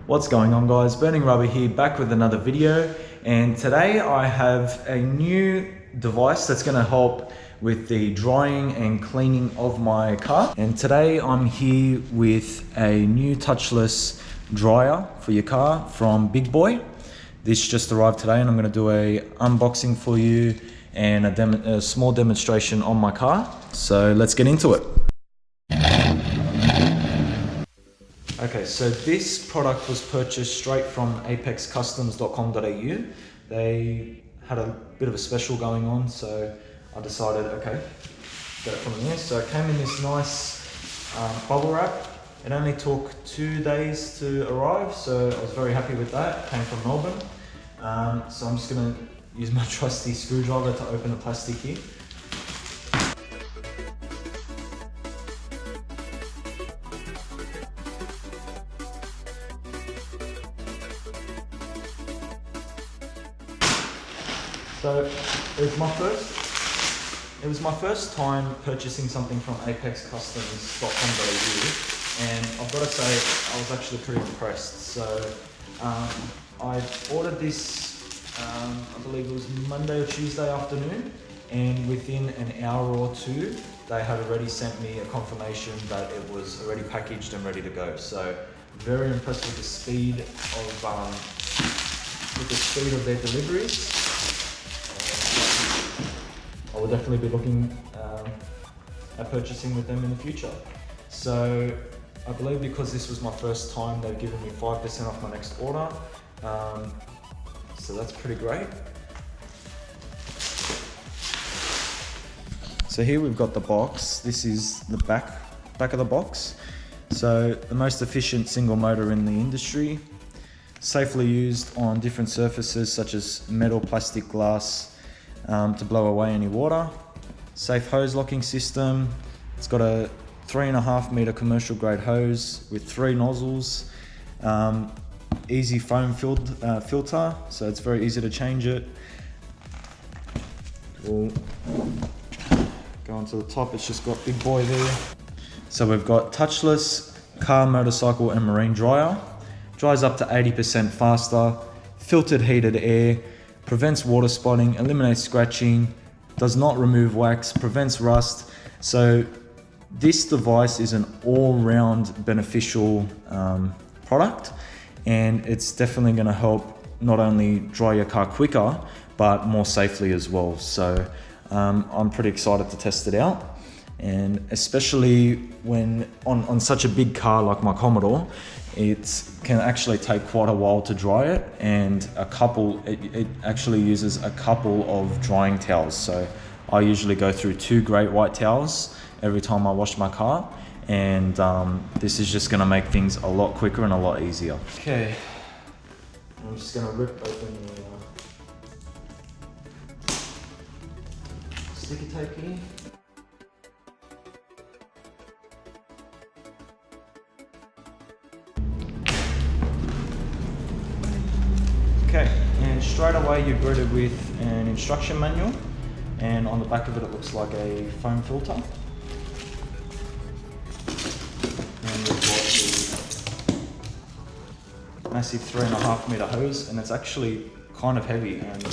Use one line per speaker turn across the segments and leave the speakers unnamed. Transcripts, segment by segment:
What's going on, guys? Burning Rubber here, back with another video, and today I have a new device that's going to help with the drying and cleaning of my car. And today I'm here with a new touchless dryer for your car from BigBoi. This just arrived today and I'm going to do a unboxing for you and a small demonstration on my car. So let's get into it. Okay, so this product was purchased straight from apexcustoms.com.au. They had a bit of a special going on, so I decided, okay, get it from there. So it came in this nice bubble wrap. It only took 2 days to arrive, so I was very happy with that. It came from Melbourne. So I'm just gonna use my trusty screwdriver to open the plastic here. So it was my first time purchasing something from apexcustoms.com.au, and I've got to say I was actually pretty impressed. So I ordered this, I believe it was Monday or Tuesday afternoon, and within an hour or two they had already sent me a confirmation that it was already packaged and ready to go. So very impressed with the speed of their deliveries. I will definitely be looking at purchasing with them in the future. So I believe because this was my first time, they've given me 5% off my next order. So that's pretty great. So here we've got the box. This is the back of the box. So the most efficient single motor in the industry, safely used on different surfaces such as metal, plastic, glass, to blow away any water. Safe hose locking system. It's got a 3.5 meter commercial grade hose with 3 nozzles. Easy foam filter, so it's very easy to change it. We'll go onto the top. It's just got BigBoi there. So we've got touchless car, motorcycle and marine dryer. Dries up to 80% faster. Filtered heated air. Prevents water spotting, eliminates scratching, does not remove wax, prevents rust. So this device is an all-round beneficial product, and it's definitely going to help not only dry your car quicker, but more safely as well. So I'm pretty excited to test it out. And especially when on such a big car like my Commodore, it can actually take quite a while to dry it, and it actually uses a couple of drying towels. So I usually go through 2 great white towels every time I wash my car, and this is just going to make things a lot quicker and a lot easier. Okay, I'm just going to rip open the sticky tape here. Okay, and straight away you're greeted with an instruction manual, and on the back of it, it looks like a foam filter. And we've got the massive 3.5 meter hose, and it's actually kind of heavy, and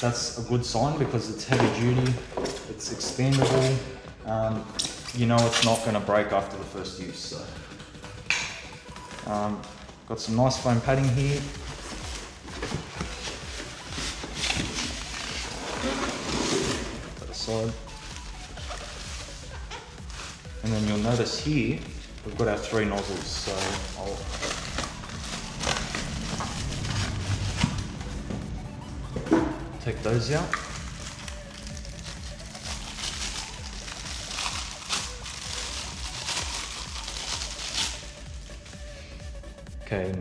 that's a good sign because it's heavy duty, it's expandable. You know it's not going to break after the first use. So got some nice foam padding here. Side. And then you'll notice here we've got our 3 nozzles, so I'll take those out. Okay,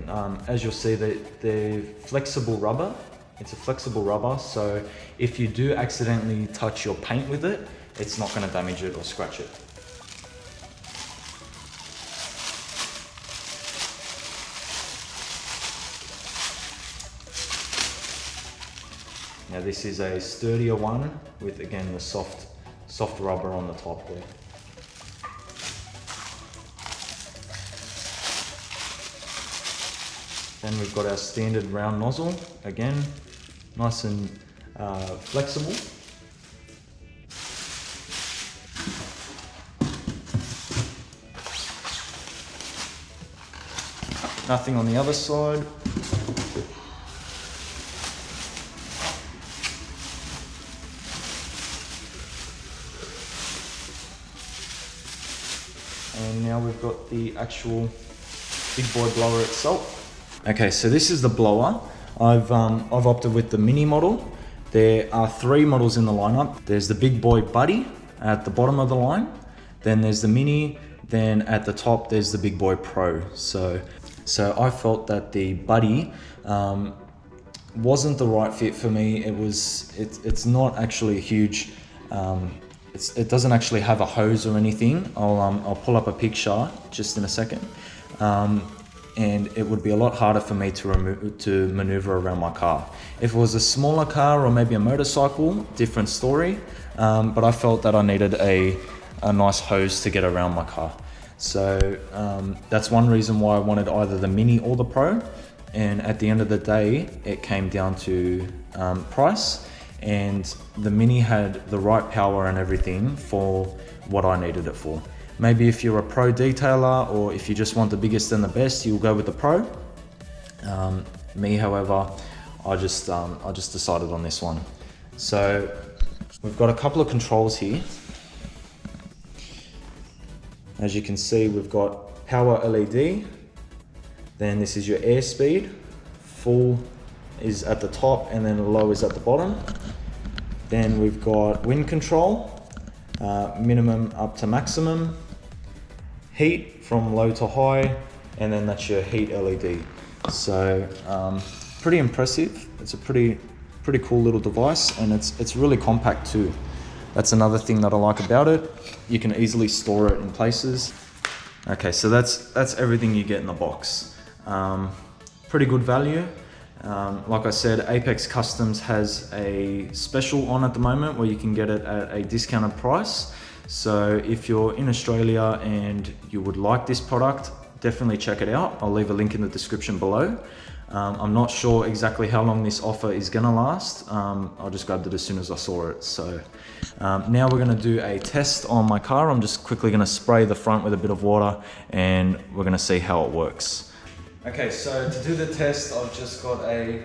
as you'll see, they're flexible rubber. It's a flexible rubber, so if you do accidentally touch your paint with it, it's not going to damage it or scratch it. Now this is a sturdier one with, again, the soft rubber on the top there. Then we've got our standard round nozzle, again, nice and flexible. Nothing on the other side. And now we've got the actual BigBoi blower itself. Okay, so this is the blower. I've opted with the mini model. There are 3 models in the lineup. There's the BigBoi Buddy at the bottom of the line. Then there's the mini. Then at the top, there's the BigBoi Pro. So I felt that the Buddy wasn't the right fit for me. It's not actually a huge. It doesn't actually have a hose or anything. I'll pull up a picture just in a second. And it would be a lot harder for me to maneuver around my car. If it was a smaller car or maybe a motorcycle, different story. But I felt that I needed a nice hose to get around my car. So that's one reason why I wanted either the Mini or the Pro. And at the end of the day, it came down to price. And the Mini had the right power and everything for what I needed it for. Maybe if you're a pro detailer or if you just want the biggest and the best, you'll go with the Pro. Me, however, I just decided on this one. So we've got a couple of controls here. As you can see, we've got power LED. Then this is your airspeed. Full is at the top and then low is at the bottom. Then we've got wind control, minimum up to maximum. Heat from low to high, and then that's your heat LED. So pretty impressive. It's a pretty cool little device, and it's really compact too. That's another thing that I like about it. You can easily store it in places. Okay, so that's everything you get in the box. Pretty good value. Like I said, Apex Customs has a special on at the moment where you can get it at a discounted price. So if you're in Australia and you would like this product, definitely check it out. I'll leave a link in the description below. I'm not sure exactly how long this offer is gonna last. I just grabbed it as soon as I saw it. So now we're gonna do a test on my car. I'm just quickly gonna spray the front with a bit of water and we're gonna see how it works. Okay, so to do the test, I've just got a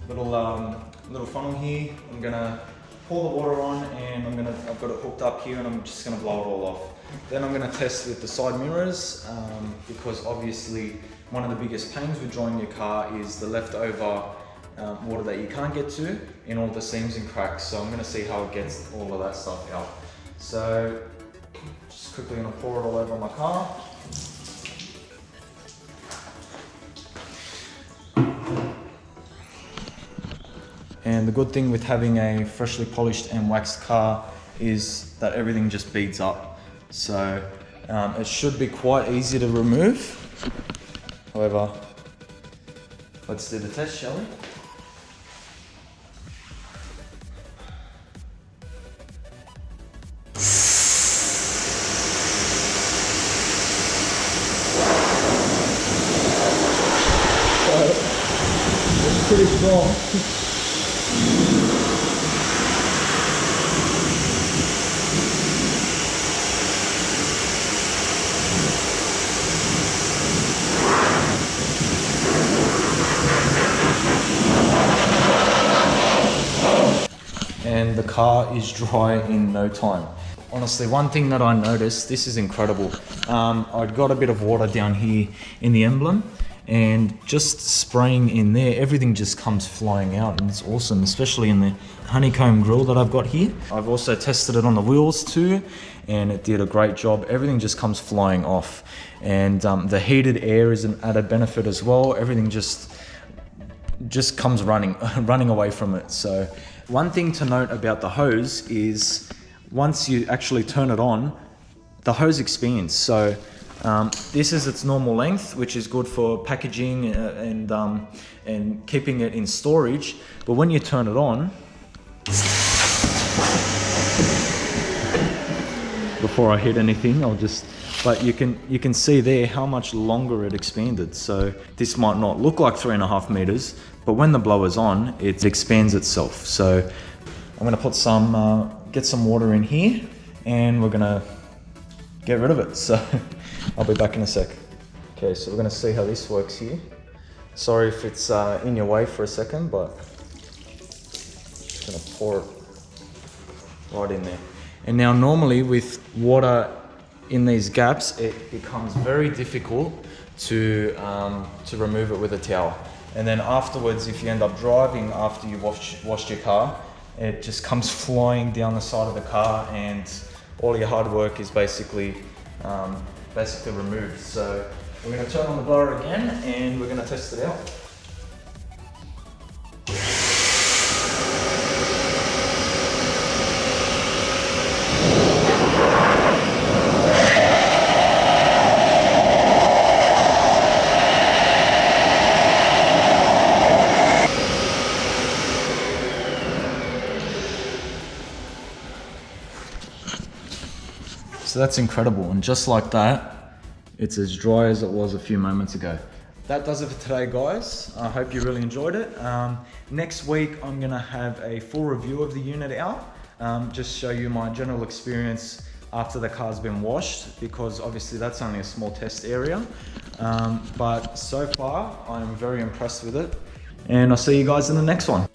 little funnel here. I'm gonna pour the water on and I've got it hooked up here and I'm just gonna blow it all off. Then I'm gonna test with the side mirrors because obviously one of the biggest pains with drying your car is the leftover water that you can't get to in all the seams and cracks. So I'm gonna see how it gets all of that stuff out. So just quickly gonna pour it all over my car. And the good thing with having a freshly polished and waxed car is that everything just beads up. So it should be quite easy to remove. However, let's do the test, shall we? It's pretty strong. And the car is dry in no time. Honestly, one thing that I noticed, this is incredible. I got a bit of water down here in the emblem and just spraying in there, everything just comes flying out and it's awesome, especially in the honeycomb grille that I've got here. I've also tested it on the wheels too and it did a great job. Everything just comes flying off and the heated air is an added benefit as well. Everything just comes running away from it. So one thing to note about the hose is once you actually turn it on, the hose expands. So this is its normal length, which is good for packaging and keeping it in storage. But when you turn it on, before I hit anything, I'll just but you can see there how much longer it expanded. So this might not look like 3.5 meters, but when the blower's on, it expands itself. So I'm gonna put some, get some water in here, and we're gonna get rid of it. So I'll be back in a sec. Okay, so we're gonna see how this works here. Sorry if it's in your way for a second, but just gonna pour it right in there. And now normally with water in these gaps, it becomes very difficult to remove it with a towel. And then afterwards, if you end up driving after you washed your car, it just comes flying down the side of the car, and all your hard work is basically removed. So we're going to turn on the blower again, and we're going to test it out. So that's incredible, and just like that, it's as dry as it was a few moments ago. That does it for today, guys. I hope you really enjoyed it. Next week, I'm gonna have a full review of the unit out, just show you my general experience after the car's been washed, because obviously that's only a small test area. But so far, I'm very impressed with it, and I'll see you guys in the next one.